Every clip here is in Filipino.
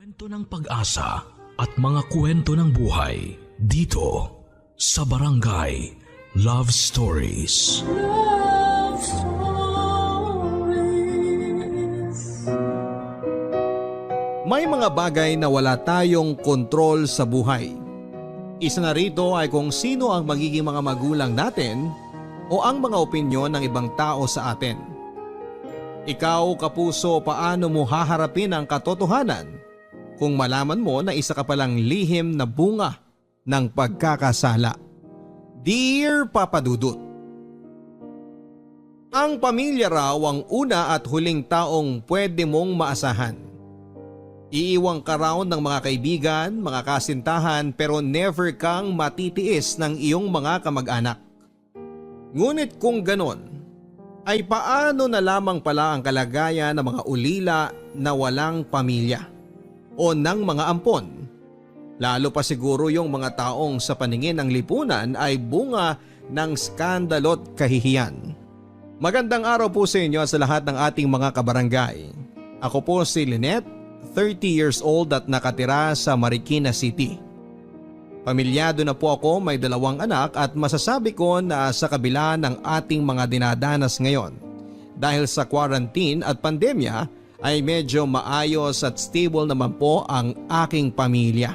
Kwento ng pag-asa at mga kwento ng buhay dito sa Barangay Love Stories. Love Stories. May mga bagay na wala tayong kontrol sa buhay. Isa na rito ay kung sino ang magiging mga magulang natin o ang mga opinyon ng ibang tao sa atin. Ikaw, kapuso, paano mo haharapin ang katotohanan kung malaman mo na isa ka palang lihim na bunga ng pagkakasala? Dear Papa Dudut, ang pamilya raw ang una at huling taong pwede mong maasahan. Iiwang ka raw ng mga kaibigan, mga kasintahan, pero never kang matitiis ng iyong mga kamag-anak. Ngunit kung ganon, ay paano na lamang pala ang kalagayan ng mga ulila na walang pamilya o ng mga ampon? Lalo pa siguro yung mga taong sa paningin ng lipunan ay bunga ng skandalo't kahihiyan. Magandang araw po sa inyo sa lahat ng ating mga kabarangay. Ako po si Lynette, 30 years old at nakatira sa Marikina City. Pamilyado na po ako, may 2 anak at masasabi ko na sa kabila ng ating mga dinadanas ngayon dahil sa quarantine at pandemya ay medyo maayos at stable naman po ang aking pamilya.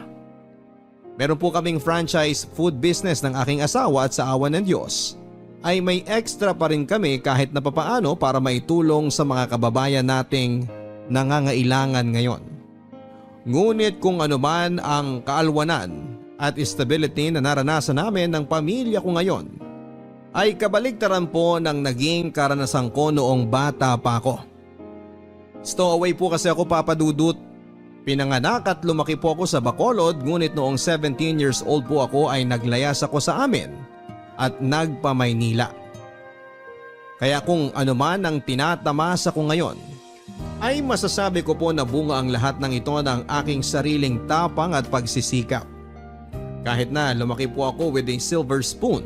Meron po kaming franchise food business ng aking asawa at sa awa ng Diyos ay may extra pa rin kami kahit na papaano para maitulong sa mga kababayan nating nangangailangan ngayon. Ngunit kung ano man ang kaalwanan at stability na naranasan namin ng pamilya ko ngayon, ay kabaligtaran po ng naging karanasan ko noong bata pa ako. Stowaway po kasi ako, Papa Dudut. Pinanganak at lumaki po ako sa Bacolod, ngunit noong 17 years old po ako ay naglayas ako sa amin at nagpa-Maynila. Kaya kung ano man ang tinatamasa ko ngayon, ay masasabi ko po na bunga ang lahat ng ito ng aking sariling tapang at pagsisikap. Kahit na lumaki po ako with a silver spoon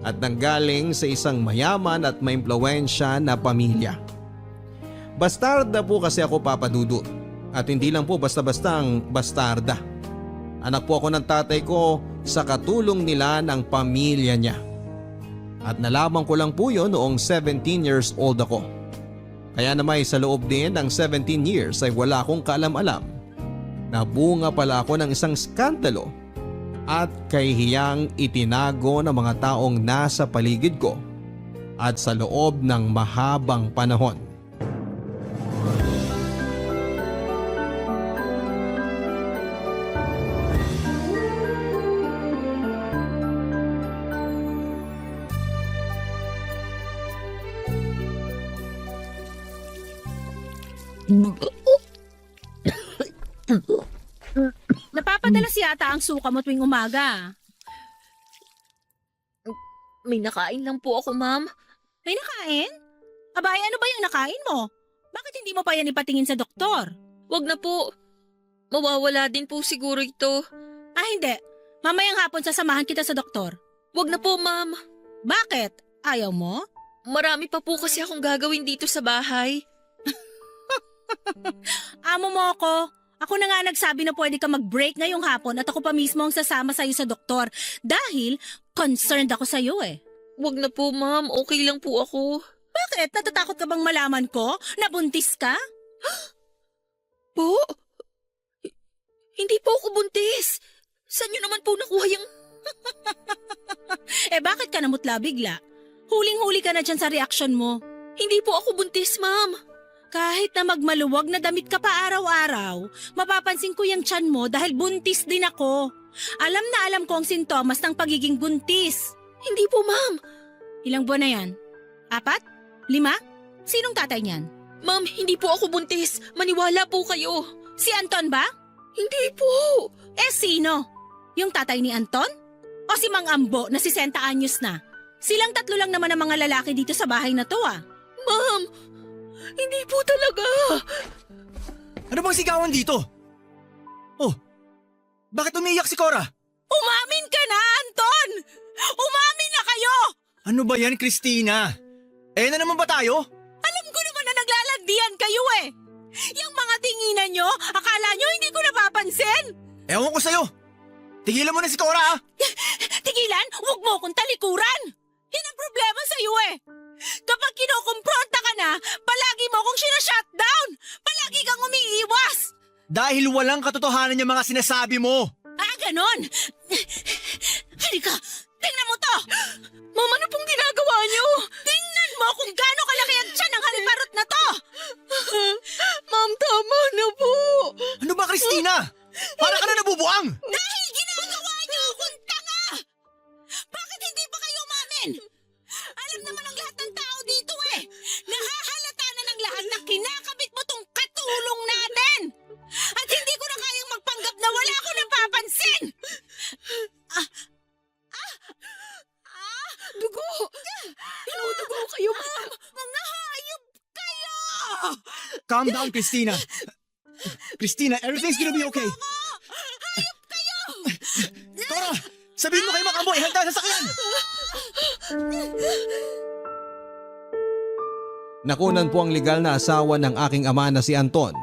at nanggaling sa isang mayaman at may impluwensya na pamilya. Bastarda po kasi ako, Papa Dudut, at hindi lang po basta-bastang bastarda. Anak po ako ng tatay ko sa katulong nila ng pamilya niya. At nalaman ko lang po yun noong 17 years old ako. Kaya naman sa loob din ng 17 years ay wala akong kaalam-alam na bunga pala ako ng isang skandalo at kahihiyang itinago ng mga taong nasa paligid ko at sa loob ng mahabang panahon. Napapadalas yata ang suka mo tuwing umaga. May nakain lang po ako, ma'am. May nakain? Abay, ano ba yung nakain mo? Bakit hindi mo pa yan ipatingin sa doktor? Wag na po. Mawawala din po siguro ito. Ah, hindi. Mamayang hapon sasamahan kita sa doktor. Wag na po, ma'am. Bakit? Ayaw mo? Marami pa po kasi akong gagawin dito sa bahay. Amo mo ako. Ako na nga nagsabi na pwede ka mag-break ngayong hapon at ako pa mismo ang sasama sa'yo sa doktor dahil concerned ako sa'yo eh. Wag na po, ma'am. Okay lang po ako. Bakit? Natatakot ka bang malaman ko? Nabuntis ka? Po? Hindi po ako buntis. Saan niyo naman po nakuha yung... Eh bakit ka namutla bigla? Huling-huli ka na dyan sa reaksyon mo. Hindi po ako buntis, ma'am. Kahit na magmaluwag na damit ka pa araw-araw, mapapansin ko yung tiyan mo dahil buntis din ako. Alam na alam ko ang sintomas ng pagiging buntis. Hindi po, ma'am. Ilang buwan na yan? 4? 5? Sinong tatay niyan? Ma'am, hindi po ako buntis. Maniwala po kayo. Si Anton ba? Hindi po. Eh sino? Yung tatay ni Anton? O si Mang Ambo na 60 anyos na? Silang 3 lang naman ang mga lalaki dito sa bahay na to ah. Ma'am, hindi po talaga. Ano bang sigawan dito? Oh, bakit umiiyak si Cora? Umamin ka na, Anton! Umamin na kayo! Ano ba yan, Christina? Na naman ba tayo? Alam ko naman na naglalagdian kayo eh! Yung mga tinginan nyo, akala nyo hindi ko napapansin? Ewan ko sa'yo. Tigilan mo na si Cora, ah! Tigilan, huwag mo akong talikuran. Yan ang problema sa'yo eh. Kapag kinukumpronta ka na, palagi mo akong sinashutdown. Palagi kang umiiwas. Dahil walang katotohanan yung mga sinasabi mo. Ah, ganon. Halika, tingnan mo to. Mama, ano pong ginagawa niyo? Tingnan mo kung gaano kalaki ang tiyan ng haliparot na to. Ma'am, tama na po. Ano ba, Christina? Para ka na nabubuang! Dahil ginagawa niyo akong tanga. Bakit hindi pa kayo umamin? Alam naman ng lahat ng tao dito eh. Nahahalata na ng lahat na kinakabit mo tong katulong natin. At hindi ko na kayang magpanggap na wala ko napapansin. Dugo! Inudugo kayo, ma'am! Mga hayop kayo! Calm down, Christina. Christina, everything's gonna be okay. Hayop kayo! Cora, sabihin mo kay Makambo, ihanda sa sakyan! Nakunan po ang legal na asawa ng aking ama na si Anton.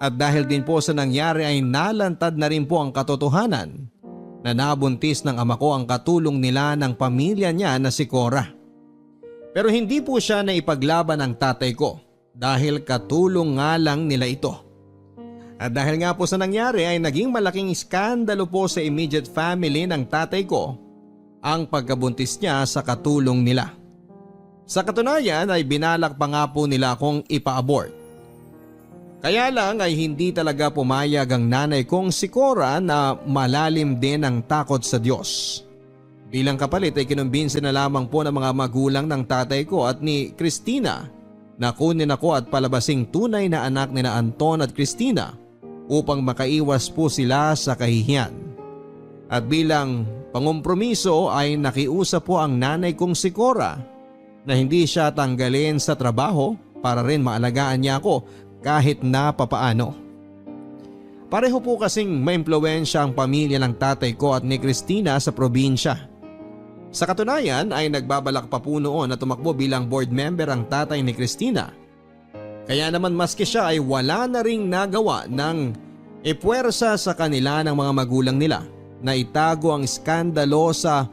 At dahil din po sa nangyari ay nalantad na rin po ang katotohanan na nabuntis ng ama ko ang katulong nila ng pamilya niya na si Cora. Pero hindi po siya na ipaglaban ng tatay ko dahil katulong nga lang nila ito. At dahil nga po sa nangyari ay naging malaking iskandalo po sa immediate family ng tatay ko ang pagkabuntis niya sa katulong nila. Sa katunayan ay binalak pa nga po nila akong ipa-abort. Kaya lang ay hindi talaga pumayag ang nanay kong si Cora na malalim din ang takot sa Diyos. Bilang kapalit ay kinumbinsi na lamang po ng mga magulang ng tatay ko at ni Christina na kunin ako at palabasing tunay na anak ni na Anton at Christina upang makaiwas po sila sa kahihiyan. At bilang pangumpromiso ay nakiusap po ang nanay kong si Cora na hindi siya tanggalin sa trabaho para rin maalagaan niya ako kahit na papaano. Pareho po kasing maimpluwensya ang pamilya ng tatay ko at ni Christina sa probinsya. Sa katunayan ay nagbabalak pa po noon na tumakbo bilang board member ang tatay ni Christina. Kaya naman maski siya ay wala na ring nagawa ng ipuwersa sa kanila ng mga magulang nila na itago ang iskandalo sa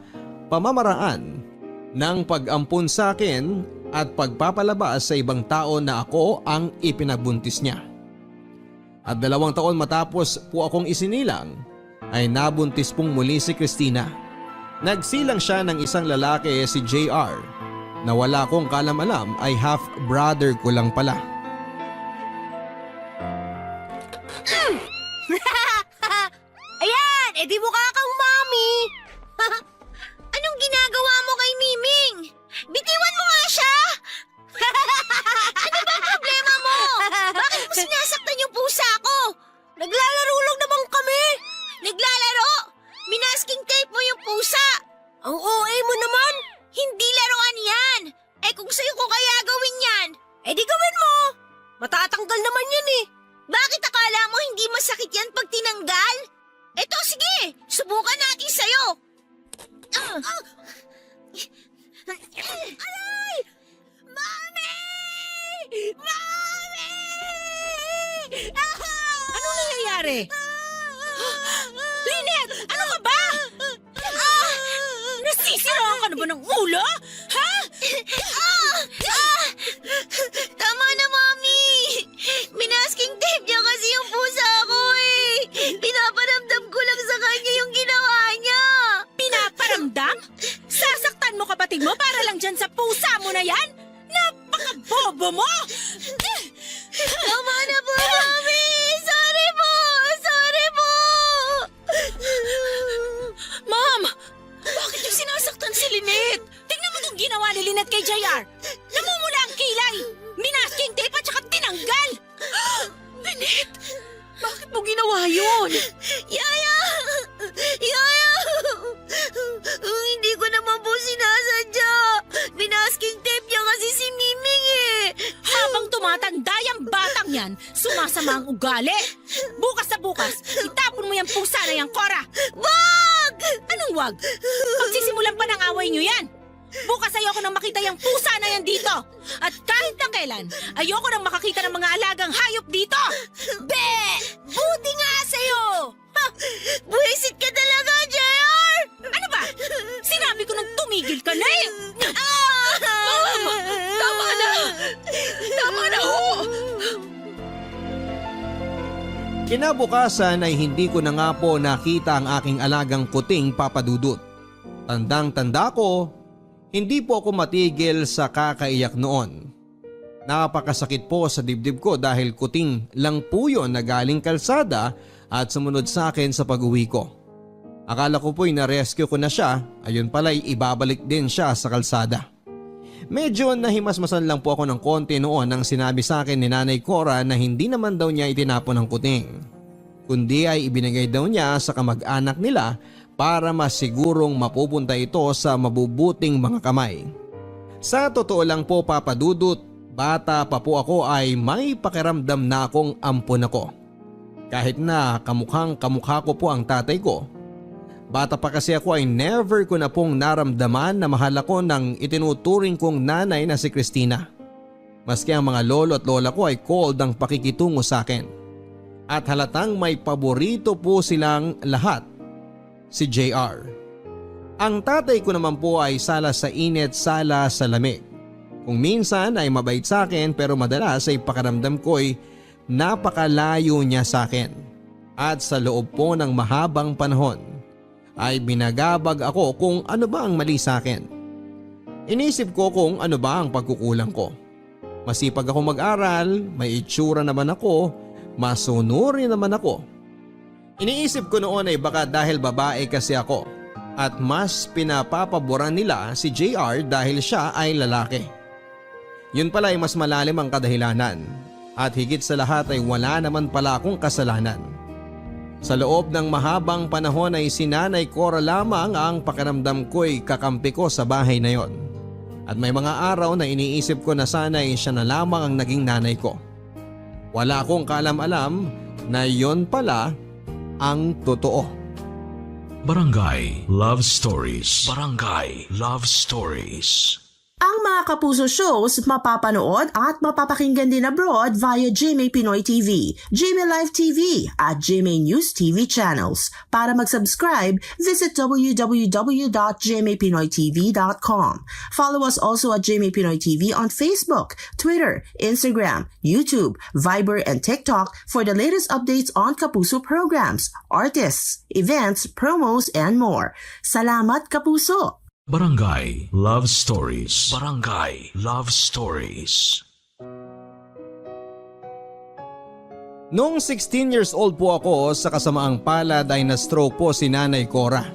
pamamaraan ng pag-ampun sa akin at pagpapalabas sa ibang tao na ako ang ipinagbuntis niya. At 2 taon matapos po akong isinilang ay nabuntis pong muli si Christina. Nagsilang siya ng isang lalaki si JR na wala kong kalam-alam ay half brother ko lang pala. Ayan! Edi mukha kang mami! Anong ginagawa mo kay Miming? Bitiwan mo nga siya! Ano ba ang problema mo? Bakit mo sinasaktan yung pusa ko? Naglalaro lang naman kami! Naglalaro? Minasking tape mo yung pusa! Ang OA mo naman! Hindi laruan yan! Eh kung sa'yo ko kaya gawin yan, eh di gawin mo! Matatanggal naman yan eh! Bakit akala mo hindi masakit yan pag tinanggal? Eto sige, subukan natin sa'yo! Aray! Mami! Mami! Anong nangyayari? Lynette, ano ka ba? Nasisiraan ka na ba ng ulo? Ha? Tama na, Mami! Minasking tape niya kasi yung pusa ko eh! Pinaparamdam ko lang sa kanya yung ginawa niya! Pinaparamdam? Sasaktan mo kapatid mo para lang dyan sa pusa mo na yan? Napaka-bobo mo! Tama na po, Mami! Sorry po! Sorry po! Ma'am, bakit yung sinasaktan si Lynette? Tingnan mo itong ginawa ni Lynette kay JR. Namumula ang kilay, minasking tape at saka tinanggal. Lynette, bakit mo ginawa yun? Yaya! Yaya! Hindi ko naman po sinasadya. Binasking tape niya kasi si Miming eh. Habang tumatanda yung batang yan, sumasama ang ugali. Bukas na bukas, itapon mo yung pusa na yung Cora. Wag! Anong wag? Pagsisimulan pa ng away nyo yan. Bukas ayoko nang makita yung pusa na yan dito. At kahit na kailan, ayoko nang makakita ng mga alagang hayop dito. Be! Buti nga sa'yo! Buwisit ka talaga, JR! Ano ba? Sinabi ko nang tumigil ka na eh! Tama na! Tama na ho! Kinabukasan ay hindi ko na nga po nakita ang aking alagang kuting papadudot. Tandang-tanda ko, hindi po ako matigil sa kakaiyak noon. Napakasakit po sa dibdib ko dahil kuting lang po yun na galing kalsada at sumunod sa akin sa pag-uwi ko. Akala ko po'y na-rescue ko na siya, ayun pala'y ibabalik din siya sa kalsada. Medyo nahimasmasan lang po ako ng konti noon nang sinabi sa akin ni Nanay Cora na hindi naman daw niya itinapon ang kuting, kundi ay ibinigay daw niya sa kamag-anak nila para masigurong mapupunta ito sa mabubuting mga kamay. Sa totoo lang po papadudot, bata pa po ako ay may pakiramdam na akong ampon ako. Kahit na kamukhang kamukha ko po ang tatay ko. Bata pa kasi ako ay never ko na pong naramdaman na mahal ako ng itinuturing kong nanay na si Christina. Maski ang mga lolo at lola ko ay cold ang pakikitungo sa akin. At halatang may paborito po silang lahat, si JR. Ang tatay ko naman po ay sala sa init, sala sa lamig. Kung minsan ay mabait sa akin pero madalas ay pakiramdam ko'y napakalayo niya sa akin. At sa loob po ng mahabang panahon ay binagabag ako kung ano ba ang mali sa akin. Inisip ko kung ano ba ang pagkukulang ko. Masipag ako mag-aral, may itsura naman ako, masunuri naman ako. Iniisip ko noon ay baka dahil babae kasi ako at mas pinapapaboran nila si JR dahil siya ay lalaki. Yun pala ay mas malalim ang kadahilanan at higit sa lahat ay wala naman pala akong kasalanan. Sa loob ng mahabang panahon ay si Nanay Cora lamang ang pakiramdam ko'y kakampi ko sa bahay na yon. At may mga araw na iniisip ko na sana'y siya na lamang ang naging nanay ko. Wala akong kaalam-alam na yon pala ang totoo. Barangay Love Stories. Barangay Love Stories. Ang mga Kapuso shows mapapanood at mapapakinggan din abroad via GMA Pinoy TV, GMA Live TV at GMA News TV channels. Para mag-subscribe, visit www.gmapinoytv.com. Follow us also at GMA Pinoy TV on Facebook, Twitter, Instagram, YouTube, Viber, and TikTok for the latest updates on Kapuso programs, artists, events, promos, and more. Salamat, Kapuso! Barangay Love Stories. Barangay Love Stories. Noong 16 years old po ako, sa kasamaang palad ay na-stroke po si Nanay Cora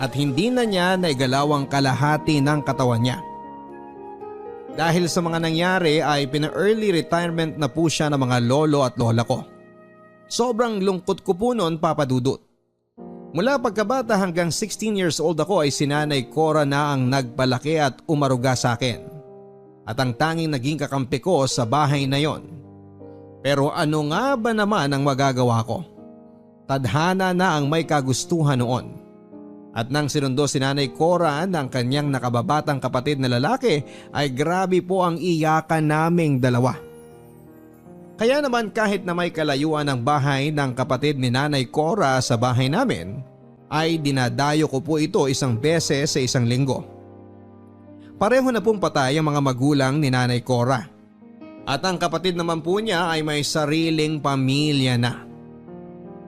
at hindi na niya naigalaw ang kalahati ng katawan niya. Dahil sa mga nangyari ay pina-early retirement na po siya ng mga lolo at lola ko. Sobrang lungkot ko po noon, papadudot. Mula pagkabata hanggang 16 years old ako ay si Nanay Cora na ang nagpalaki at umaruga sa akin. At ang tanging naging kakampi ko sa bahay na yon. Pero ano nga ba naman ang magagawa ko? Tadhana na ang may kagustuhan noon. At nang sinundo si Nanay Cora ng kanyang nakababatang kapatid na lalaki ay grabe po ang iyakan naming dalawa. Kaya naman kahit na may kalayuan ang bahay ng kapatid ni Nanay Cora sa bahay namin, ay dinadayo ko po ito isang beses sa isang linggo. Pareho na pong patay ang mga magulang ni Nanay Cora. At ang kapatid naman po niya ay may sariling pamilya na.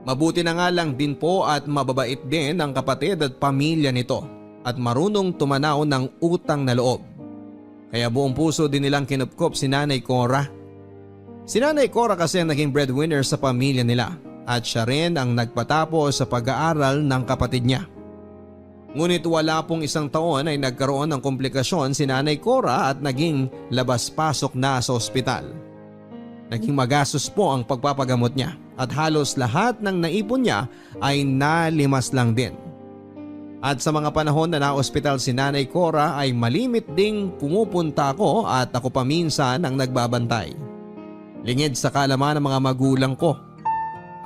Mabuti na nga lang din po at mababait din ang kapatid at pamilya nito at marunong tumanaw ng utang na loob. Kaya buong puso din nilang kinupkop si Nanay Cora. Si Nanay Cora kasi ang naging breadwinner sa pamilya nila at siya rin ang nagpatapos sa pag-aaral ng kapatid niya. Ngunit wala pong isang taon ay nagkaroon ng komplikasyon si Nanay Cora at naging labas-pasok na sa ospital. Naging magastos po ang pagpapagamot niya at halos lahat ng naipon niya ay nalimas lang din. At sa mga panahon na na-ospital si Nanay Cora ay malimit ding pumupunta ako at ako pa minsan ang nagbabantay. Lingid sa kaalaman ng mga magulang ko.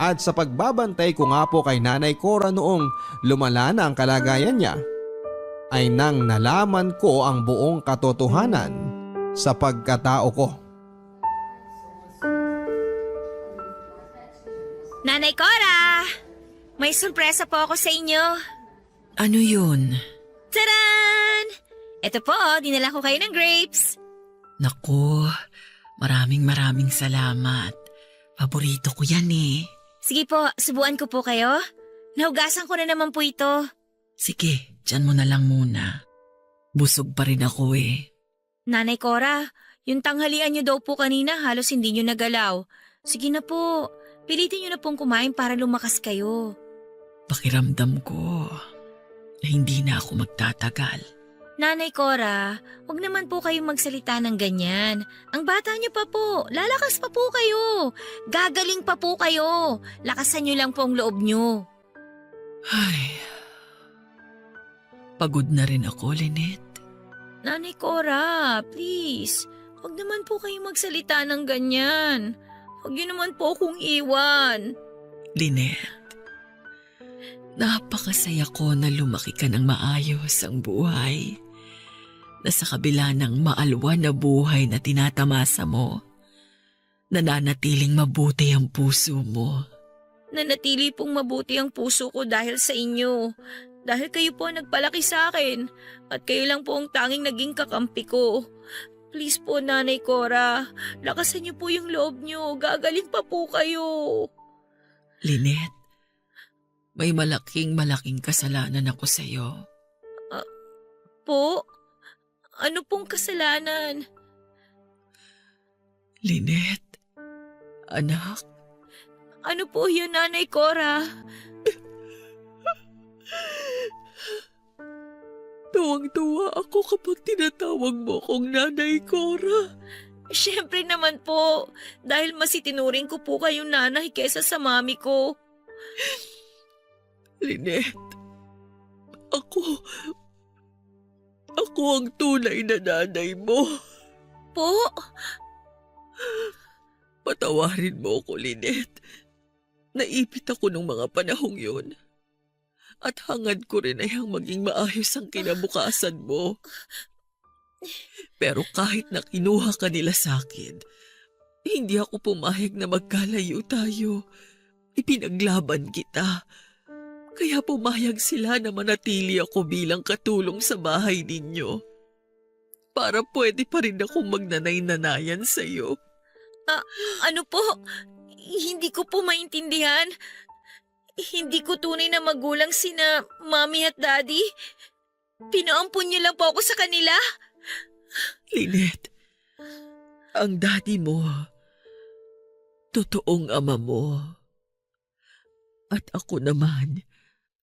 At sa pagbabantay ko nga po kay Nanay Cora noong lumala na ang kalagayan niya, ay nang nalaman ko ang buong katotohanan sa pagkatao ko. Nanay Cora! May sorpresa po ako sa inyo. Ano yun? Taran! Ito po, dinala ko kayo ng grapes. Naku, maraming salamat. Paborito ko yan eh. Sige po, subuan ko po kayo. Nahugasan ko na naman po ito. Sige, dyan mo na lang muna. Busog pa rin ako eh. Nanay Cora, yung tanghalian niyo daw po kanina halos hindi niyo nagalaw. Sige na po, pilitin niyo na pong kumain para lumakas kayo. Pakiramdam ko na hindi na ako magtatagal. Nanay Cora, wag naman po kayong magsalita ng ganyan. Ang bata niyo pa po, lalakas pa po kayo. Gagaling pa po kayo. Lakasan niyo lang po ang loob niyo. Ay, pagod na rin ako, Lynette. Nanay Cora, please. Wag naman po kayong magsalita ng ganyan. Wag niyo naman po akong iwan. Lynette, napakasaya ko na lumaki ka ng maayos ang buhay. Na sa kabila ng maalwan na buhay na tinatamasa mo, nananatiling mabuti ang puso mo. Nanatili pong mabuti ang puso ko dahil sa inyo. Dahil kayo po ang nagpalaki sa akin at kayo lang po ang tanging naging kakampi ko. Please po, Nanay Cora, lakasan niyo po yung loob niyo. Gagaling pa po kayo. Lynette, may malaking kasalanan ako sa'yo. Po? Ano pong kasalanan? Lynette, anak. Ano po yun, Nanay Cora? Tuwang-tuwa ako kapag tinatawag mo akong Nanay Cora. Siyempre naman po, dahil mas itinuring ko po kayong nanay kesa sa mami ko. Lynette, ako ang tunay na nanay mo. Po? Patawarin mo ako, Lynette. Naipit ako nung mga panahong yun. At hangad ko rin ay ang maging maayos ang kinabukasan mo. Pero kahit na kinuha ka nila sa akin, hindi ako pumayag na magkalayo tayo. Ipinaglaban kita. Kaya pumayag sila na manatili ako bilang katulong sa bahay ninyo. Para pwede pa rin akong magnanay-nanayan sa'yo. Ano po? Hindi ko po maintindihan. Hindi ko tunay na magulang sina Mami at Daddy. Pinaampun niyo lang po ako sa kanila. Lynette, ang daddy mo, totoong ama mo. At ako naman,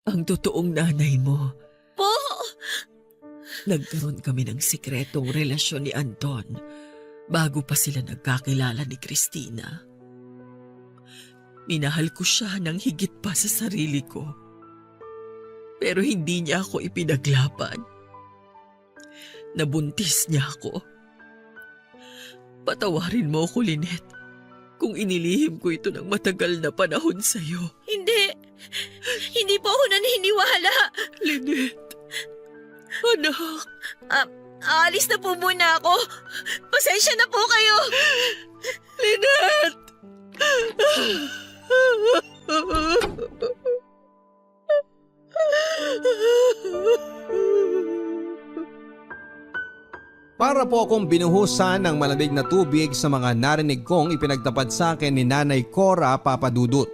ang totoong nanay mo. Po? Nagkaroon kami ng sikretong relasyon ni Anton bago pa sila nagkakilala ni Christina. Minahal ko siya ng higit pa sa sarili ko. Pero hindi niya ako ipinaglaban. Nabuntis niya ako. Patawarin mo ako, Lynette, kung inilihim ko ito ng matagal na panahon sa'yo. Hindi. Hindi po ako naniniwala. Lynette, anak. Aalis na po muna ako. Pasensya na po kayo. Lynette! Para po akong binuhusan ng malamig na tubig sa mga narinig kong ipinagtapat sa akin ni Nanay Cora Papadudut.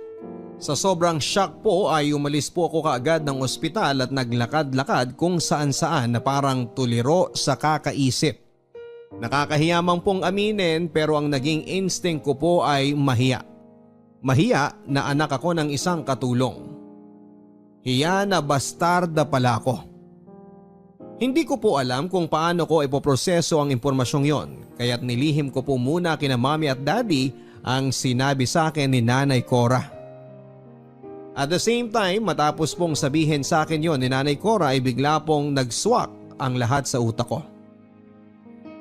Sa sobrang shock po ay umalis po ako kaagad ng ospital at naglakad-lakad kung saan-saan na parang tuliro sa kakaisip. Nakakahiyamang pong aminin pero ang naging instinct ko po ay mahiya. Mahiya na anak ako ng isang katulong. Hiya na bastarda pala ako. Hindi ko po alam kung paano ko ipoproseso ang impormasyong yon, kaya't nilihim ko po muna kina Mami at Daddy ang sinabi sa akin ni Nanay Cora. At the same time, matapos pong sabihin sa akin yon ni Nanay Cora ay bigla pong nagswak ang lahat sa utak ko.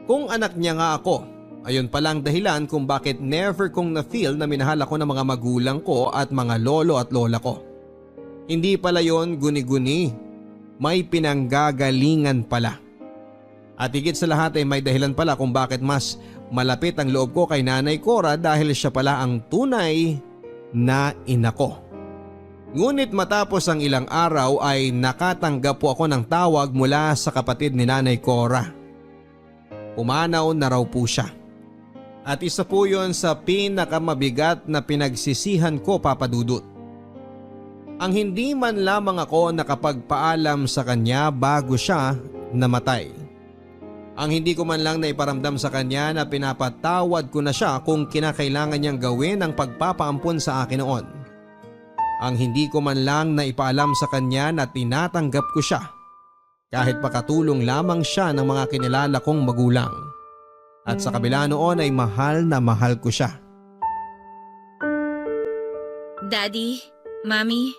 Kung anak niya nga ako, ayun palang dahilan kung bakit never kong na-feel na minahal ako ng mga magulang ko at mga lolo at lola ko. Hindi pala yon guni-guni. may pinanggagalingan pala. At higit sa lahat ay may dahilan pala kung bakit mas malapit ang loob ko kay Nanay Cora dahil siya pala ang tunay na ina ko. Ngunit matapos ang ilang araw ay nakatanggap po ako ng tawag mula sa kapatid ni Nanay Cora. Pumanaw na raw po siya. At isa po yon sa pinakamabigat na pinagsisihan ko, Papa Dudut. Ang hindi man lamang ako nakapagpaalam sa kanya bago siya namatay. Ang hindi ko man lang naiparamdam sa kanya na pinapatawad ko na siya kung kinakailangan niyang gawin ang pagpapaampon sa akin noon. Ang hindi ko man lang naipaalam sa kanya na tinatanggap ko siya kahit pakatulong lamang siya ng mga kinilala kong magulang. At sa kabila noon ay mahal na mahal ko siya. Daddy, Mami,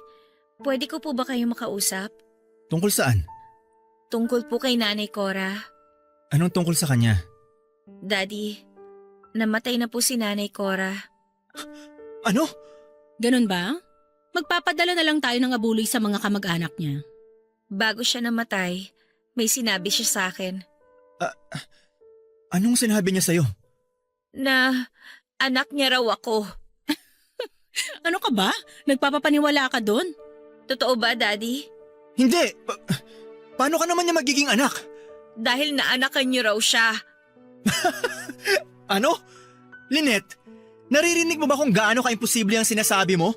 pwede ko po ba kayo makausap? Tungkol saan? Tungkol po kay Nanay Cora. Anong tungkol sa kanya? Daddy, namatay na po si Nanay Cora. Ano? Ganun ba? Magpapadala na lang tayo ng abuloy sa mga kamag-anak niya. Bago siya namatay, may sinabi siya sa akin. Anong sinabi niya sa'yo? Na anak niya raw ako. Ano ka ba? Nagpapapaniwala ka doon? Totoo ba, Daddy? Hindi! Paano ka naman niya magiging anak? Dahil naanakan niyo raw siya. Ano? Lynette, naririnig mo ba kung gaano ka-imposible ang sinasabi mo?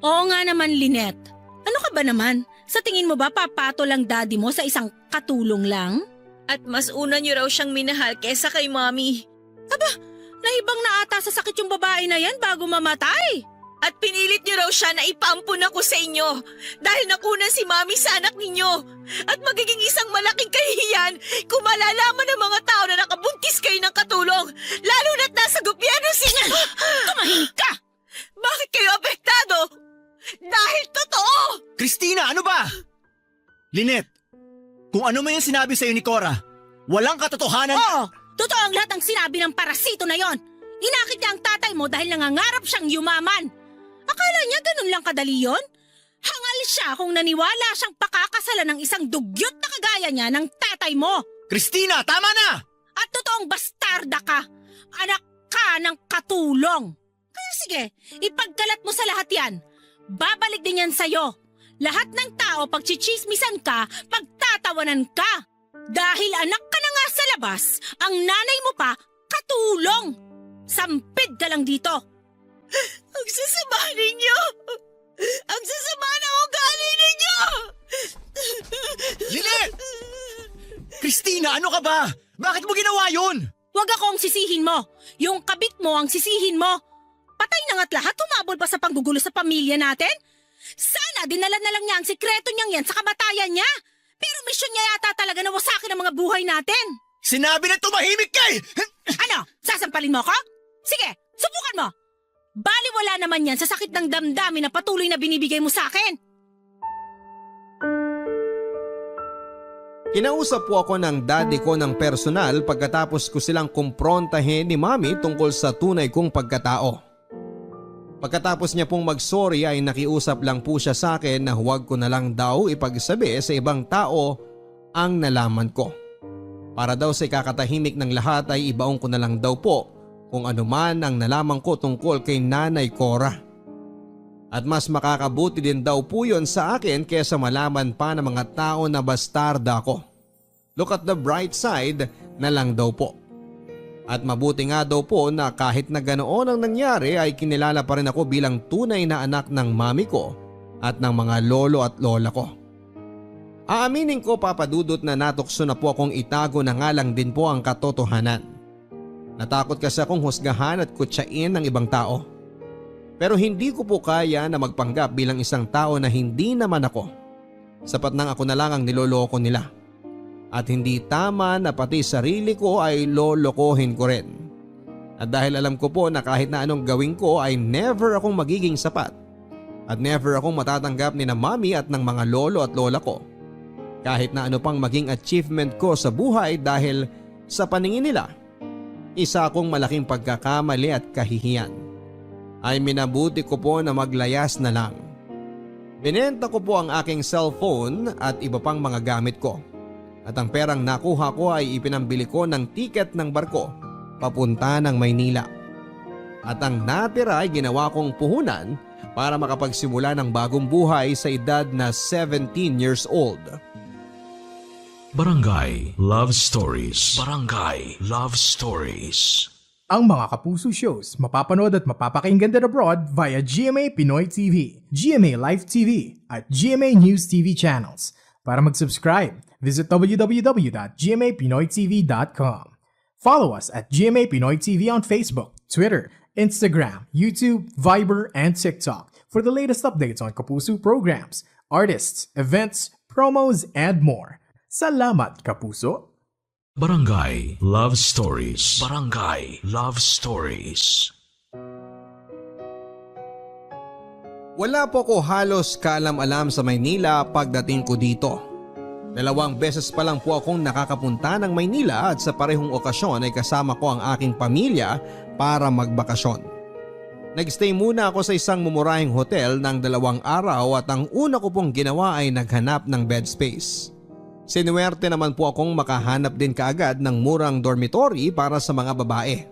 Oo nga naman, Lynette. Ano ka ba naman? Sa tingin mo ba papato lang daddy mo sa isang katulong lang? At mas una niyo raw siyang minahal kesa kay Mommy. Nahibang na ata sa sakit yung babae na yan bago mamatay. At pinilit niyo raw siya na ipampun ako sa inyo dahil nakunan si Mommy sa anak ninyo. At magiging isang malaking kahihiyan kung malalaman ng mga tao na nakabuntis kayo ng katulong, lalo na't nasa gobyerno Tumahimik ka! Bakit kayo apektado? Dahil totoo! Christina, ano ba? Lynette, kung ano man yung sinabi sa'yo ni Cora, walang katotohanan. Oo! Totoo ang lahat ng sinabi ng parasito na yon. Inakit niya ang tatay mo dahil nangangarap siyang yumaman. Akala niya ganun lang kadali yon? Hangal siya kung naniwala siyang pakakasalan ng isang dugyot na kagaya niya ng tatay mo. Christina, tama na! At totoong bastarda ka. Anak ka ng katulong. Kaya sige, ipagkalat mo sa lahat yan. Babalik din yan sa'yo. Lahat ng tao pagchichismisan ka, pagtatawanan ka. Dahil anak ka na nga sa labas, ang nanay mo pa, katulong. Sampid ka lang dito. Ang sasama ninyo! Ang sasama ng ugali ninyo! Lynette! Christina, ano ka ba? Bakit mo ginawa yun? Huwag akong sisihin mo. Yung kabit mo ang sisihin mo. Patay na nga't lahat, tumabol pa sa panggugulo sa pamilya natin. Sana dinala na lang niya ang sikreto niyang yan sa kamatayan niya. Pero misyon niya yata talaga na wasakin ang mga buhay natin. Sinabi na tumahimik ka eh! Ano? Sasampalin mo ko? Sige, subukan mo. Baliwala naman yan sa sakit ng damdamin na patuloy na binibigay mo sa akin. Kinausap po ako ng daddy ko ng personal pagkatapos ko silang kumprontahin ni Mami tungkol sa tunay kong pagkatao. Pagkatapos niya pong mag-sorry ay nakiusap lang po siya sa akin na huwag ko na lang daw ipagsabi sa ibang tao ang nalaman ko. Para daw sa ikakatahimik ng lahat ay ibaong ko na lang daw po kung ano man ang nalaman ko tungkol kay Nanay Cora. At mas makakabuti din daw po yun sa akin kaysa malaman pa ng mga tao na bastarda ko. Look at the bright side na lang daw po. At mabuti nga daw po na kahit na ganoon ang nangyari ay kinilala pa rin ako bilang tunay na anak ng mami ko at ng mga lolo at lola ko. Aaminin ko, Papa Dudut, na natukso na po akong itago na nga lang din po ang katotohanan. Natakot kasi akong husgahan at kutsain ng ibang tao. Pero hindi ko po kaya na magpanggap bilang isang tao na hindi naman ako. Sapat nang ako na lang ang niloloko nila. At hindi tama na pati sarili ko ay lolokohin ko rin. At dahil alam ko po na kahit na anong gawin ko ay never akong magiging sapat. At never akong matatanggap ni na mami at ng mga lolo at lola ko. Kahit na ano pang maging achievement ko sa buhay dahil sa paningin nila, isa akong malaking pagkakamali at kahihiyan. Ay minabuti ko po na maglayas na lang. Binenta ko po ang aking cellphone at iba pang mga gamit ko. At ang perang nakuha ko ay ipinambili ko ng tiket ng barko papunta ng Maynila. At ang natira ay ginawa kong puhunan para makapagsimula ng bagong buhay sa edad na 17 years old. Barangay Love Stories. Barangay Love Stories. Ang mga Kapuso shows mapapanood at mapapakinggan din abroad via GMA Pinoy TV, GMA Live TV at GMA News TV channels. Para mag-subscribe, visit www.gmapinoytv.com. Follow us at GMA Pinoy TV on Facebook, Twitter, Instagram, YouTube, Viber, and TikTok for the latest updates on Kapuso programs, artists, events, promos, and more. Salamat, Kapuso! Barangay Love Stories. Barangay Love Stories. Wala po ko halos kaalam-alam sa Maynila pagdating ko dito. 2 beses pa lang po akong nakakapunta ng Maynila at sa parehong okasyon ay kasama ko ang aking pamilya para magbakasyon. Nagstay muna ako sa isang mumurahing hotel ng 2 araw at ang una ko pong ginawa ay naghanap ng bed space. Sinuwerte naman po akong makahanap din kaagad ng murang dormitory para sa mga babae.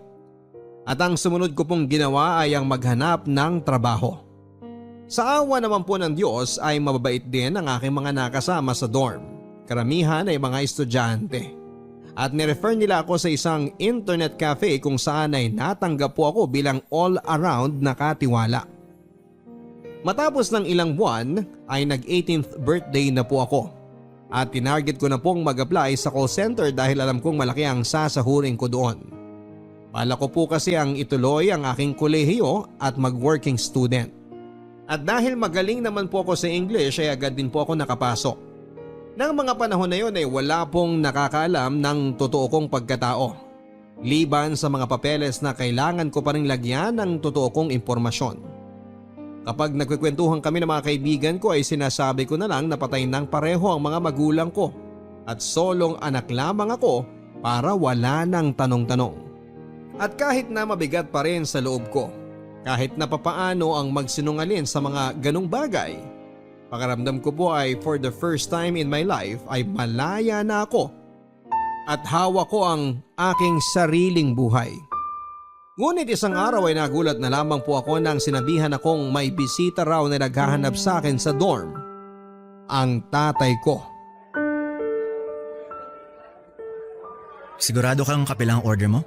At ang sumunod ko pong ginawa ay ang maghanap ng trabaho. Sa awa naman po ng Diyos ay mababait din ang aking mga nakasama sa dorm. Karamihan ay mga estudyante. At nirefer nila ako sa isang internet cafe kung saan ay natanggap po ako bilang all-around na katiwala. Matapos ng ilang buwan ay nag-18th birthday na po ako. At tinarget ko na pong mag-apply sa call center dahil alam kong malaki ang sasahurin ko doon. Bala ko po kasi ang ituloy ang aking kolehiyo at mag-working student. At dahil magaling naman po ako sa English ay agad din po ako nakapasok. Nang mga panahon na yun ay wala pong nakakaalam ng totoo kong pagkatao. Liban sa mga papeles na kailangan ko pa rin lagyan ng totoo kong impormasyon. Kapag nagkikwentuhan kami ng mga kaibigan ko ay sinasabi ko na lang na patay ng pareho ang mga magulang ko at solong anak lamang ako para wala ng tanong-tanong. At kahit na mabigat pa rin sa loob ko, kahit na papaano ang magsinungaling sa mga ganong bagay, pakiramdam ko po ay for the first time in my life ay malaya na ako at hawak ko ang aking sariling buhay. Ngunit isang araw ay nagulat na lamang po ako nang sinabihan akong may bisita raw na naghahanap sa akin sa dorm. Ang tatay ko. Sigurado kang kape lang ang order mo?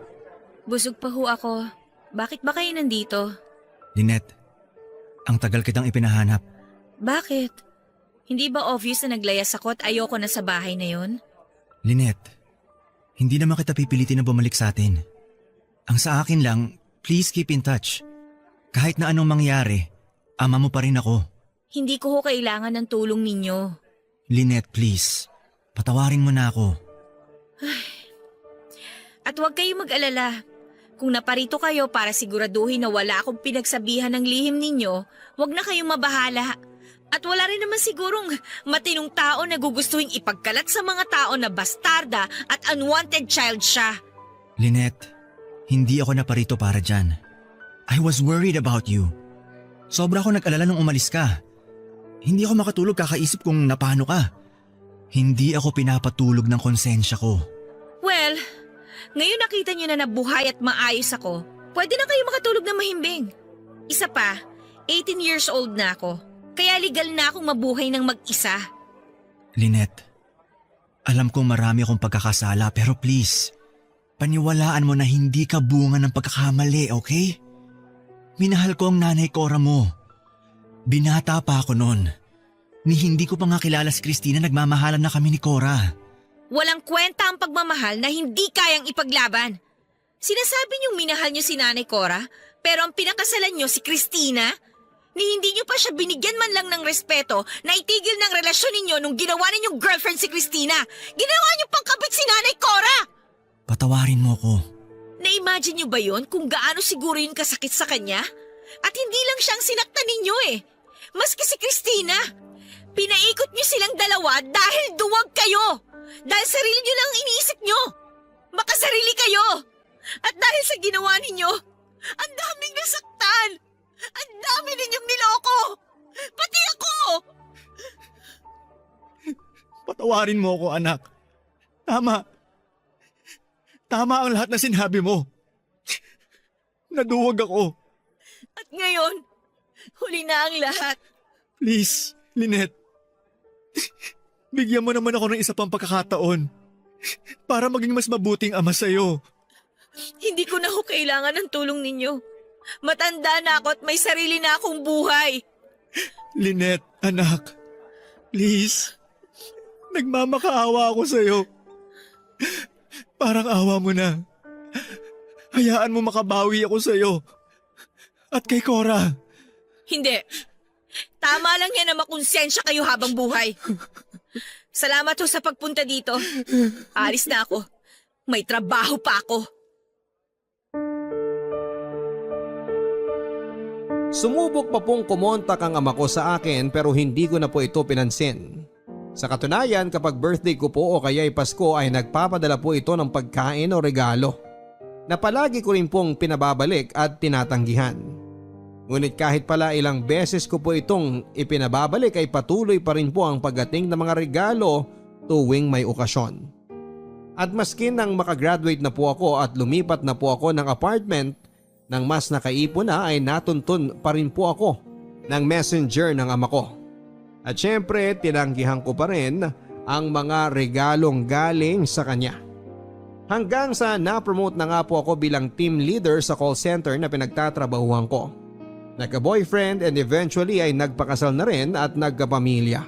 Busog pa ho ako. Bakit ba kayo nandito? Lynette, ang tagal kitang ipinahanap. Bakit? Hindi ba obvious na naglayas ako at ayoko na sa bahay na yon? Lynette, hindi naman kita pipilitin na bumalik sa atin. Ang sa akin lang, please keep in touch. Kahit na anong mangyari, ama mo pa rin ako. Hindi ko ho kailangan ng tulong ninyo. Lynette, please. Patawarin mo na ako. At huwag kayong mag-alala. Kung naparito kayo para siguraduhin na wala akong pinagsabihan ng lihim ninyo, huwag na kayong mabahala. At wala rin naman sigurong matinong tao na gugustuhin ipagkalat sa mga tao na bastarda at unwanted child siya. Lynette, hindi ako naparito para dyan. I was worried about you. Sobra ako nag-alala nung umalis ka. Hindi ako makatulog kakaisip kung napano ka. Hindi ako pinapatulog ng konsensya ko. Well, ngayon nakita niyo na nabuhay at maayos ako. Pwede na kayo makatulog na mahimbing. Isa pa, 18 years old na ako. Kaya legal na akong mabuhay ng mag-isa. Lynette, alam kong marami akong pagkakasala pero please, paniwalaan mo na hindi ka bunga ng pagkakamali, okay? Minahal ko ang nanay Cora mo. Binata pa ako noon. Ni hindi ko pa nga kilala si Christina, nagmamahalan na kami ni Cora. Walang kwenta ang pagmamahal na hindi kayang ipaglaban. Sinasabi niyong minahal niyo si Nanay Cora, pero ang pinakasalan niyo si Christina? Ni hindi niyo pa siya binigyan man lang ng respeto na itigil ng relasyon ninyo nung ginawa ninyong girlfriend si Christina. Ginawa niyo pang kabit si Nanay Cora! Patawarin mo ko. Na-imagine niyo ba yon kung gaano siguro yun kasakit sa kanya? At hindi lang siyang sinaktan ninyo eh. Maski si Christina. Pinaikot niyo silang dalawa dahil duwag kayo. Dahil sarili niyo lang iniisip niyo. Makasarili kayo. At dahil sa ginawa ninyo, ang daming nasaktan. Ang dami ninyong niloko. Pati ako. Patawarin mo ako, anak. Tama. Tama ang lahat na sinabi mo. Naduwag ako. At ngayon, huli na ang lahat. Please, Lynette. Bigyan mo naman ako ng isa pang pagkakataon para maging mas mabuting ama sa'yo. Hindi ko na ho kailangan ng tulong ninyo. Matanda na ako at may sarili na akong buhay. Lynette, anak. Please. Nagmamakaawa ako sa'yo. Parang awa mo na. Hayaan mo makabawi ako sa'yo. At kay Cora. Hindi. Tama lang yan na makonsensya kayo habang buhay. Salamat ho sa pagpunta dito. Alis na ako. May trabaho pa ako. Sumubok pa pong kumontak ang ama ko sa akin pero hindi ko na po ito pinansin. Sa katunayan, kapag birthday ko po o kaya'y Pasko ay nagpapadala po ito ng pagkain o regalo na palagi ko rin pong pinababalik at tinatanggihan. Ngunit kahit pala ilang beses ko po itong ipinababalik ay patuloy pa rin po ang pagdating ng mga regalo tuwing may okasyon. At maski nang makagraduate na po ako at lumipat na po ako ng apartment, nang mas nakaipon na ay natuntun pa rin po ako ng messenger ng ama ko. At syempre tinanggihan ko pa rin ang mga regalong galing sa kanya. Hanggang sa na-promote na nga po ako bilang team leader sa call center na pinagtatrabahuhan ko. Nagka-boyfriend and eventually ay nagpakasal na rin at nagkapamilya.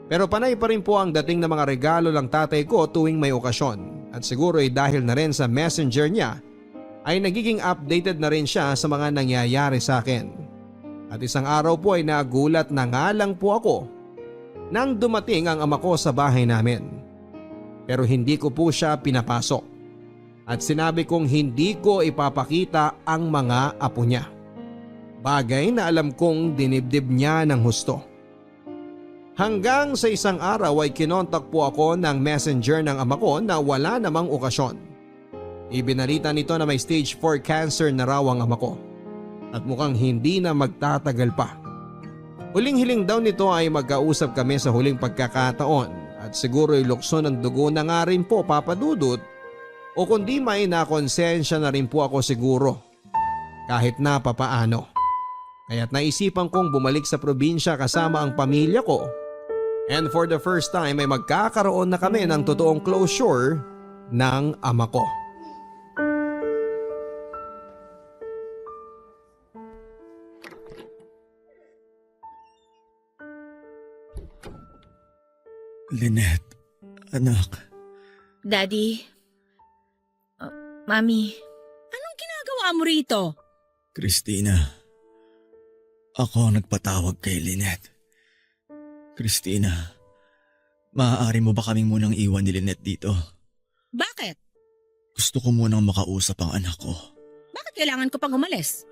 Pero panay pa rin po ang dating ng mga regalo lang tatay ko tuwing may okasyon. At siguro ay dahil na rin sa messenger niya ay nagiging updated na rin siya sa mga nangyayari sa akin. At isang araw po ay nagulat na nga lang po ako nang dumating ang ama ko sa bahay namin. Pero hindi ko po siya pinapasok at sinabi kong hindi ko ipapakita ang mga apo niya. Bagay na alam kong dinibdib niya ng husto. Hanggang sa isang araw ay kinontak po ako ng messenger ng ama ko na wala namang okasyon. Ibinalita nito na may stage 4 cancer na raw ang ama ko at mukhang hindi na magtatagal pa. Huling-hiling daw nito ay magkausap kami sa huling pagkakataon at siguro'y lukso ng dugo na nga rin po papadudot o kundi may nakonsensya na rin po ako siguro kahit na papaano. Kaya't naisipan kong bumalik sa probinsya kasama ang pamilya ko and for the first time ay magkakaroon na kami ng totoong closure ng ama ko. Lynette, anak. Daddy. Mami. Anong ginagawa mo rito? Christina, ako ang nagpatawag kay Lynette. Christina, maaari mo ba kaming munang iwan ni Lynette dito? Bakit? Gusto ko munang makausap ang anak ko. Bakit kailangan ko pang umalis?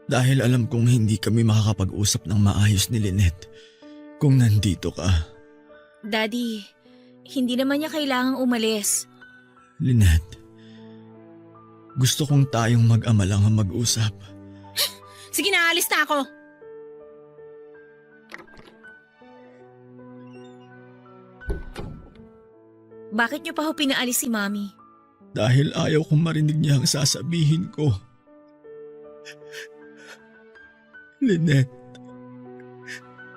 Dahil alam kong hindi kami makakapag-usap ng maayos ni Lynette kung nandito ka. Daddy, hindi naman niya kailangang umalis. Lynette, gusto kong tayong mag-ama lang ang mag-usap. Sige na, alis na ako. Bakit niyo pa ho pinaalis si Mami? Dahil ayaw kong marinig niya ang sasabihin ko. Lynette,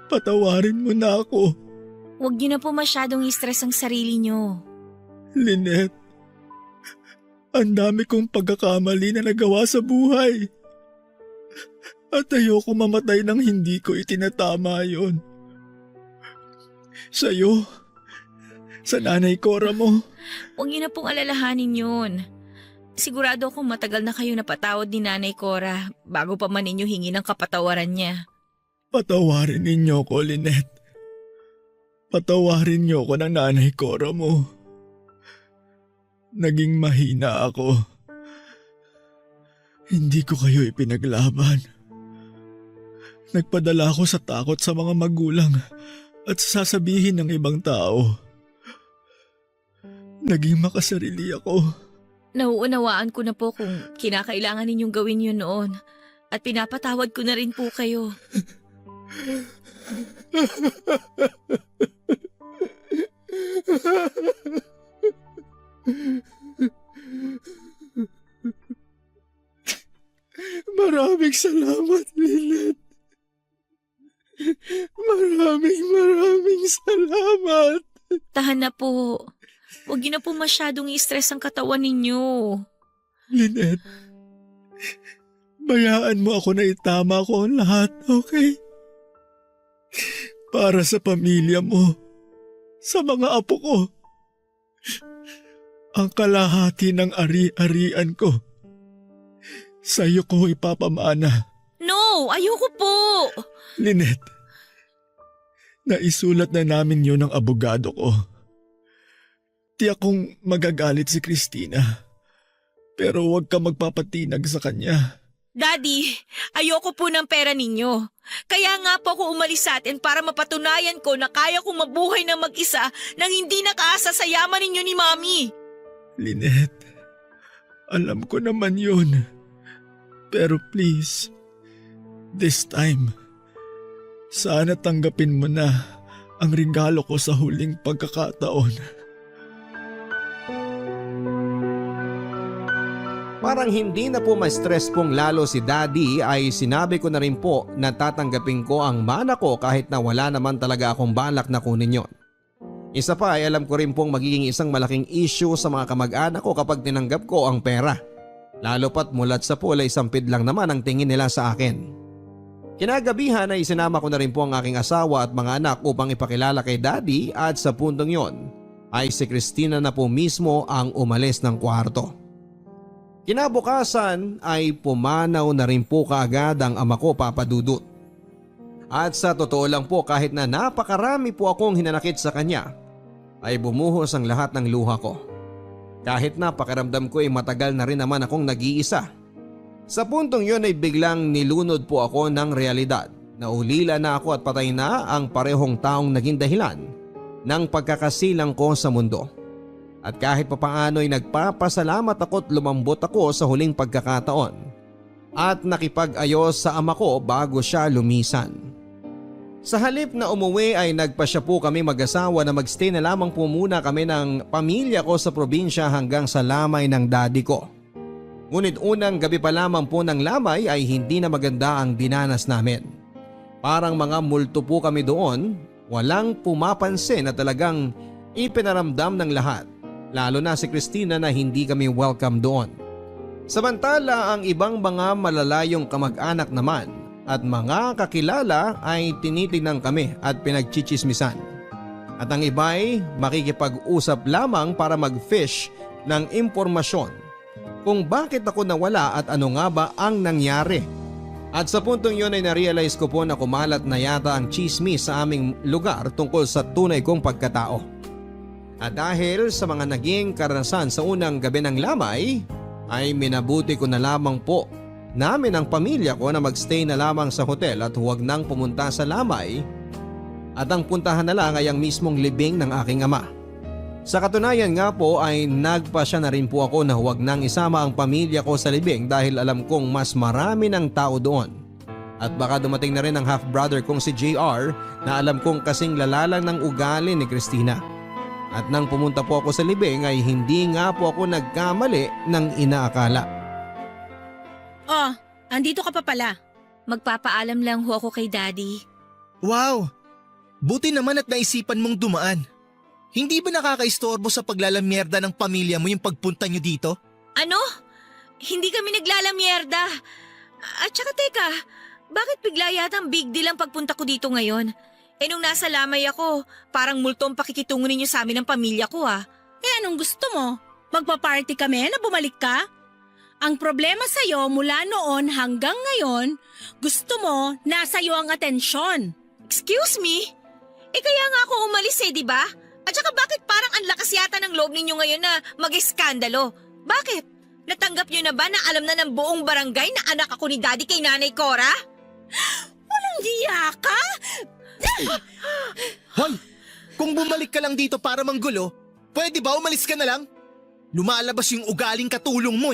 patawarin mo na ako. Huwag niyo na po masyadong i-stress ang sarili niyo. Lynette, ang dami kong pagkakamali na nagawa sa buhay. At ayoko mamatay nang hindi ko itinatama yon. Sa'yo, sa nanay Cora mo. Huwag niyo na pong alalahanin yun. Sigurado akong matagal na kayo napatawad ni Nanay Cora bago pa man ninyo hingi ng kapatawaran niya. Patawarin ninyo ko, Lynette. Patawarin niyo ko ng nanay Cora mo. Naging mahina ako. Hindi ko kayo ipinaglaban. Nagpadala ako sa takot sa mga magulang at sasabihin ng ibang tao. Naging makasarili ako. Nauunawaan ko na po kung kinakailangan ninyong gawin yun noon at pinapatawad ko na rin po kayo. Maraming salamat, Lynette. Maraming salamat. Tahan na po. Huwag niyo na po masyadong i-stress ang katawan ninyo. Lynette, bayaan mo ako na itama ko ang lahat, okay? Para sa pamilya mo, sa mga apo ko. Ang kalahati ng ari-arian ko, sa'yo ko ipapamana. No, ayoko po. Lynette, naisulat na namin yun ng abogado ko. Tiyak kong magagalit si Christina, pero huwag ka magpapatinag sa kanya. Daddy, ayoko po ng pera ninyo. Kaya nga po ako umalis sa atin para mapatunayan ko na kaya kong mabuhay ng mag-isa nang hindi nakaasa sa yaman ninyo ni Mami. Lynette, alam ko naman yun. Pero please, this time, sana tanggapin mo na ang regalo ko sa huling pagkakataon. Parang hindi na po ma-stress pong lalo si Daddy ay sinabi ko na rin po na tatanggapin ko ang mana ko kahit na wala naman talaga akong balak na kunin yon. Isa pa ay alam ko rin pong magiging isang malaking issue sa mga kamag-anak ko kapag tinanggap ko ang pera. Lalo pat mulat sa pool ay sampid lang naman ang tingin nila sa akin. Kinagabihan ay sinama ko na rin po ang aking asawa at mga anak upang ipakilala kay Daddy at sa puntong yon ay si Christina na po mismo ang umalis ng kwarto. Kinabukasan ay pumanaw na rin po kaagad ang ama ko, Papa Dudut. At sa totoo lang po kahit na napakarami po akong hinanakit sa kanya ay bumuhos ang lahat ng luha ko. Kahit na pakiramdam ko ay matagal na rin naman akong nag-iisa. Sa puntong yun ay biglang nilunod po ako ng realidad na ulila na ako at patay na ang parehong taong naging dahilan ng pagkakasilang ko sa mundo. At kahit papaano ay nagpapasalamat ako at lumambot ako sa huling pagkakataon at nakipag-ayos sa ama ko bago siya lumisan. Sa halip na umuwi ay nagpasya po kami mag-asawa na magstay na lamang po muna kami ng pamilya ko sa probinsya hanggang sa lamay ng daddy ko. Ngunit unang gabi pa lamang po ng lamay ay hindi na maganda ang dinanas namin. Parang mga multo po kami doon, walang pumapansin na talagang ipinaramdam ng lahat. Lalo na si Christina na hindi kami welcome doon. Samantala ang ibang mga malalayong kamag-anak naman at mga kakilala ay tinitingnan kami at pinagchichismisan. At ang iba'y makikipag-usap lamang para mag-fish ng impormasyon kung bakit ako nawala at ano nga ba ang nangyari. At sa puntong yun ay narealize ko po na kumalat na yata ang chismis sa aming lugar tungkol sa tunay kong pagkatao. At dahil sa mga naging karanasan sa unang gabi ng lamay, ay minabuti ko na lamang po namin ang pamilya ko na magstay na lamang sa hotel at huwag nang pumunta sa lamay at ang puntahan na lang ay ang mismong libing ng aking ama. Sa katunayan nga po ay nagpasya na rin po ako na huwag nang isama ang pamilya ko sa libing dahil alam kong mas marami ng tao doon. At baka dumating na rin ang half-brother kong si JR na alam kong kasing lalalang ng ugali ni Christina. At nang pumunta po ako sa libing ay hindi nga po ako nagkamali ng inaakala. Oh, andito ka pa pala. Magpapaalam lang ho ako kay Daddy. Wow! Buti naman at naisipan mong dumaan. Hindi ba nakakaistorbo sa paglalamyerda ng pamilya mo yung pagpunta nyo dito? Ano? Hindi kami naglalamyerda. At saka teka, bakit bigla yata ang big deal ang pagpunta ko dito ngayon? Nung nasa lamay ako, parang multo ang pakikitungo ninyo sa amin ng pamilya ko Anong gusto mo? Magpa-party kami na bumalik ka? Ang problema sa'yo mula noon hanggang ngayon, gusto mo nasa iyo ang atensyon. Excuse me? Kaya nga ako umalis di ba? At saka bakit parang ang lakas yata ng loob ninyo ngayon na mag-eskandalo? Bakit? Natanggap nyo na ba na alam na ng buong barangay na anak ako ni Daddy kay Nanay Cora? Walang diya ka? Hoy! Kung bumalik ka lang dito para manggulo, pwede ba umalis ka na lang? Lumalabas yung ugaling katulong mo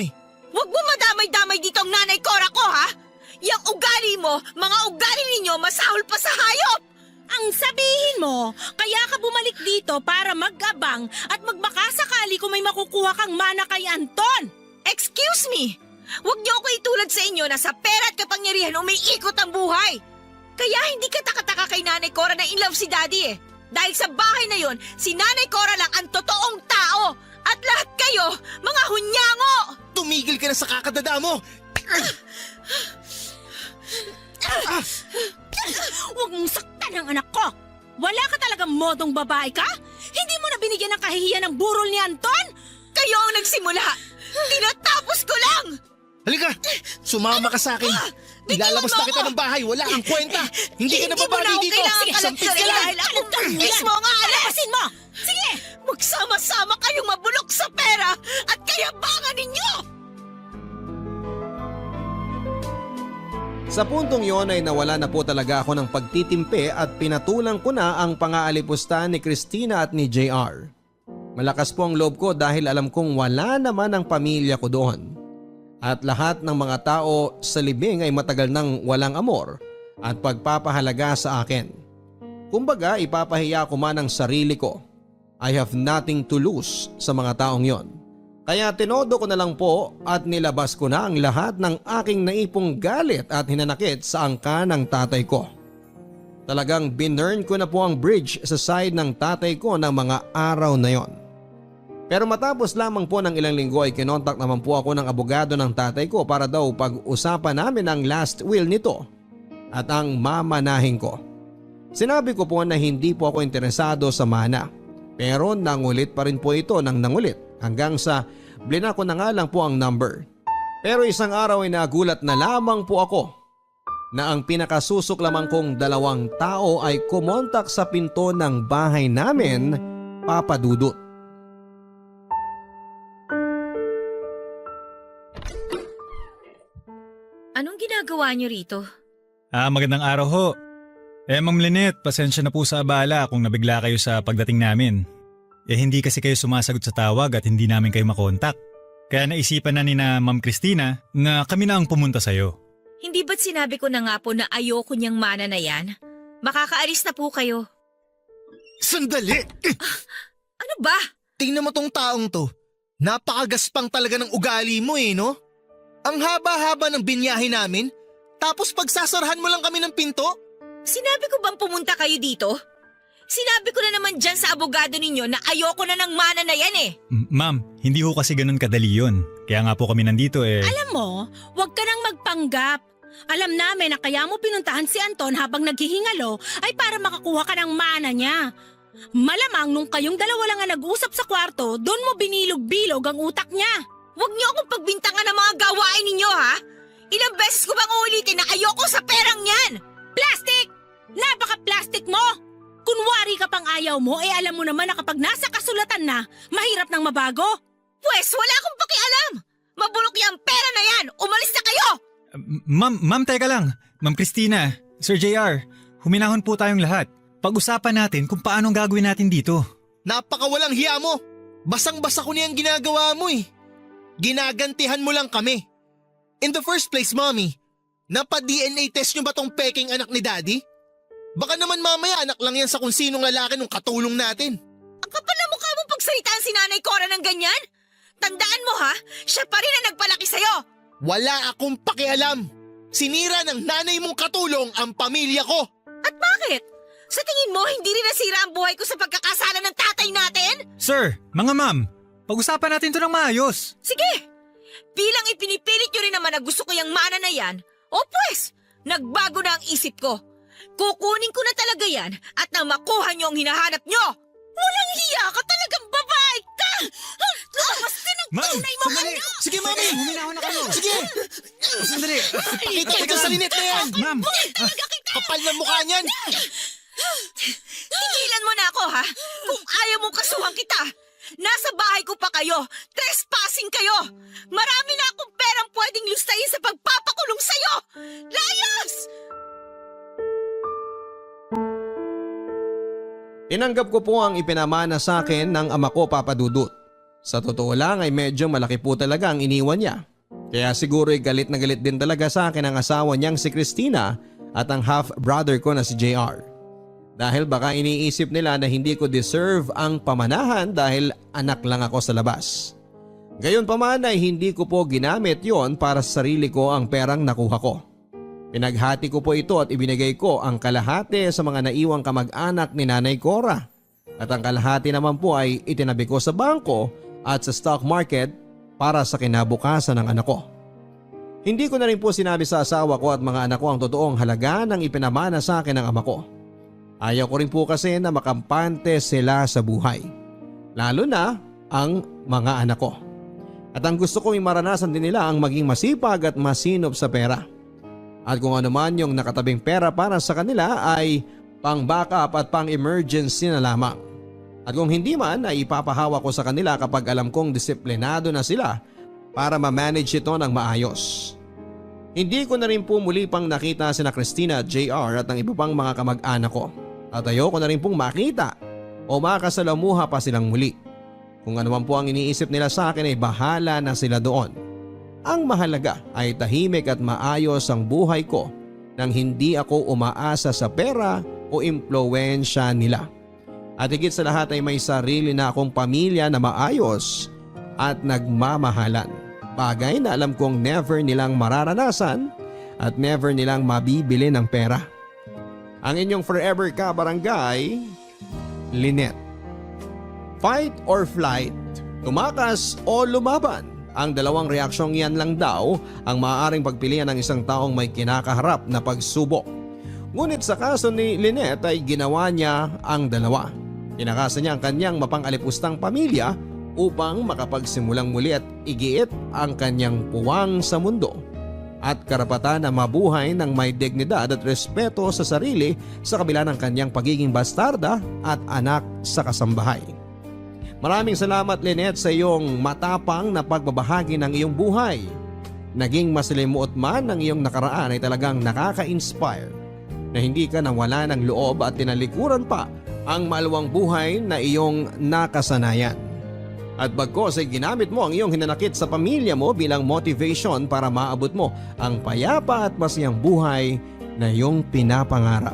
Huwag mo madamay-damay dito ang Nanay Cora ko Yang ugali mo, mga ugali ninyo masahol pa sa hayop! Ang sabihin mo, kaya ka bumalik dito para mag-abang at magbakasakali kung may makukuha kang mana kay Anton. Excuse me! Huwag niyo ako itulad sa inyo na sa pera at kapangyarihan umiikot ang buhay. Kaya hindi ka taka-taka kay Nanay Cora na in love si Daddy eh. Dahil sa bahay na yon, si Nanay Cora lang ang totoong tao. At lahat kayo, mga hunyango! Tumigil ka na sa kakadada mo! Huwag mong saktan ang anak ko! Wala ka talagang modong babae ka? Hindi mo na binigyan ng kahihiyan ng burol ni Anton? Kayo ang nagsimula! Tinatapos ko lang! Halika! Sumama ka sa akin! Ilalabas na kita ng bahay! Wala kang kwenta! Hindi ka na babali dito! Sampit ka lang! Dahil ako mismo ang aalis! Labasin mo! Sige! Magsama-sama kayong mabulok sa pera at kayabangan ninyo! Sa puntong yon ay nawala na po talaga ako ng pagtitimpe at pinatulang ko na ang pangaalipusta ni Christina at ni JR. Malakas po ang loob ko dahil alam kong wala naman ang pamilya ko doon. At lahat ng mga tao sa libing ay matagal nang walang amor at pagpapahalaga sa akin. Kumbaga ipapahiya ko man ang sarili ko. I have nothing to lose sa mga taong yon. Kaya tinodo ko na lang po at nilabas ko na ang lahat ng aking naipong galit at hinanakit sa angka ng tatay ko. Talagang binurn ko na po ang bridge sa side ng tatay ko ng mga araw na yon. Pero matapos lamang po ng ilang linggo ay kinontak naman po ako ng abogado ng tatay ko para daw pag-usapan namin ang last will nito at ang mamanahin ko. Sinabi ko po na hindi po ako interesado sa mana. Pero nangulit pa rin po ito ng nangulit hanggang sa blinako na nga lang po ang number. Pero isang araw ay nagulat na lamang po ako na ang pinakasusok lamang kong 2 tao ay kumontak sa pinto ng bahay namin, Papa Dudut. Anong ginagawa niyo rito? Magandang araw ho. Ma'am Lynette, pasensya na po sa abala kung nabigla kayo sa pagdating namin. Hindi kasi kayo sumasagot sa tawag at hindi namin kayo makontak. Kaya naisipan na ni na Ma'am Christina na kami na ang pumunta sa'yo. Hindi ba't sinabi ko na nga po na ayoko niyang mana na yan? Makakaalis na po kayo. Sandali! Ano ba? Tingnan mo tong taong to. Napakagaspang talaga ng ugali mo no? Ang haba-haba ng binyahe namin, tapos pagsasarahan mo lang kami ng pinto? Sinabi ko bang pumunta kayo dito? Sinabi ko na naman dyan sa abogado ninyo na ayoko na ng mana na yan eh. Ma'am, hindi ho kasi ganun kadali yun. Kaya nga po kami nandito Alam mo, huwag ka nang magpanggap. Alam namin na kaya mo pinuntahan si Anton habang naghihingalo ay para makakuha ka ng mana niya. Malamang nung kayong dalawa lang ang nag-usap sa kwarto, doon mo binilog-bilog ang utak niya. Huwag niyo akong pagbintangan ng mga gawain ninyo ha? Ilang beses ko bang uulitin na ayoko sa perang yan? Plastic! Napaka-plastic mo! Kunwari ka pang ayaw mo, alam mo naman na kapag nasa kasulatan na, mahirap nang mabago. Pwes, wala akong pakialam! Mabulok yung pera na yan! Umalis na kayo! Ma'am, teka lang. Ma'am Christina, Sir JR, huminahon po tayong lahat. Pag-usapan natin kung paano gagawin natin dito. Napakawalang hiya mo! Basang-basa ko niyang ginagawa mo Ginagantihan mo lang kami. In the first place, Mommy, napa-DNA test niyo ba tong peking anak ni Daddy? Baka naman mamaya anak lang yan sa kung sinong lalaki nung katulong natin. Ang kapal na mukha mo pagsalitaan si Nanay Cora ng ganyan? Tandaan mo ha, siya pa rin ang nagpalaki sa'yo. Wala akong pakialam. Sinira ng nanay mong katulong ang pamilya ko. At bakit? Sa tingin mo, hindi rin nasira ang buhay ko sa pagkakasala ng tatay natin? Sir, mga ma'am, pag-usapan natin to ng maayos. Sige, bilang ipinipilit nyo rin naman na gusto ko yung mana na yan, o pues, nagbago na ang isip ko. Kukunin ko na talaga yan at nang makuha nyo ang hinahanap nyo. Walang hiya ka talagang babae ka! Mas Ma'am, tinagtunay mo sandali! ano? Sige, Mami! Huminahon na kayo! Sige! Sandali! Pakita ito sa linet na yan! Ma'am! Kapal na mukha niyan! Tigilan mo na ako ha. Kung ayaw mong kasuhan kita, nasa bahay ko pa kayo. Trespassing kayo. Marami na akong perang pwedeng lustayin sa pagpapakulong sa'yo. Layas! Tinanggap ko po ang ipinamana sa akin ng ama ko, Papa Dudut. Sa totoo lang ay medyo malaki po talaga ang iniwan niya. Kaya siguro ay galit na galit din talaga sa akin ang asawa niyang si Christina at ang half-brother ko na si JR. Dahil baka iniisip nila na hindi ko deserve ang pamanahan dahil anak lang ako sa labas. Gayunpaman ay hindi ko po ginamit yon para sa sarili ko ang perang nakuha ko. Pinaghati ko po ito at ibinigay ko ang kalahati sa mga naiwang kamag-anak ni Nanay Cora. At ang kalahati naman po ay itinabi ko sa bangko at sa stock market para sa kinabukasan ng anak ko. Hindi ko na rin po sinabi sa asawa ko at mga anak ko ang totoong halaga ng ipinamana sa akin ng ama ko. Ayaw ko rin po kasi na makampante sila sa buhay. Lalo na ang mga anak ko. At ang gusto kong maranasan din nila ang maging masipag at masinop sa pera. At kung ano man yung nakatabing pera para sa kanila ay pang backup at pang emergency na lamang. At kung hindi man ay ipapahawa ko sa kanila kapag alam kong disiplinado na sila para ma-manage ito ng maayos. Hindi ko na rin po muli pang nakita sina Christina at JR at ang iba pang mga kamag-anak ko. At ayoko na rin pong makita o makasalamuha pa silang muli. Kung ano man po ang iniisip nila sa akin ay bahala na sila doon. Ang mahalaga ay tahimik at maayos ang buhay ko nang hindi ako umaasa sa pera o impluwensya nila. At higit sa lahat ay may sarili na akong pamilya na maayos at nagmamahalan. Bagay na alam kong never nilang mararanasan at never nilang mabibili ng pera. Ang inyong forever ka-barangay, Lynette. Fight or flight, tumakas o lumaban. Ang dalawang reaksyong yan lang daw ang maaaring pagpilian ng isang taong may kinakaharap na pagsubok. Ngunit sa kaso ni Lynette ay ginawa niya ang dalawa. Tinakasa niya ang kanyang mapang-alipustang pamilya upang makapagsimulang muli at igiit ang kanyang puwang sa mundo at karapatan na mabuhay ng may dignidad at respeto sa sarili sa kabila ng kanyang pagiging bastarda at anak sa kasambahay. Maraming salamat Lynette sa iyong matapang na pagbabahagi ng iyong buhay. Naging masalimuot man ang iyong nakaraan ay talagang nakaka-inspire na hindi ka nawala ng loob at tinalikuran pa ang maluwang buhay na iyong nakasanayan. At bagkos ay ginamit mo ang iyong hinanakit sa pamilya mo bilang motivation para maabot mo ang payapa at masayang buhay na iyong pinapangarap.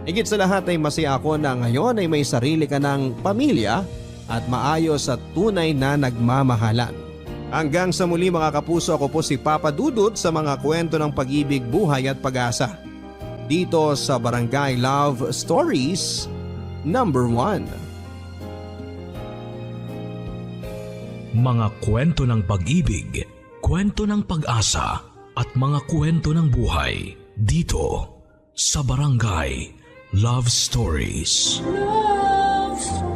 Higit sa lahat ay masaya ako na ngayon ay may sarili ka ng pamilya at maayos at tunay na nagmamahalan. Hanggang sa muli mga kapuso, ako po si Papa Dudut sa mga kwento ng pag-ibig, buhay at pag-asa. Dito sa Barangay Love Stories number 1. Mga kwento ng pag-ibig, kwento ng pag-asa at mga kwento ng buhay dito sa Barangay Love Stories. Love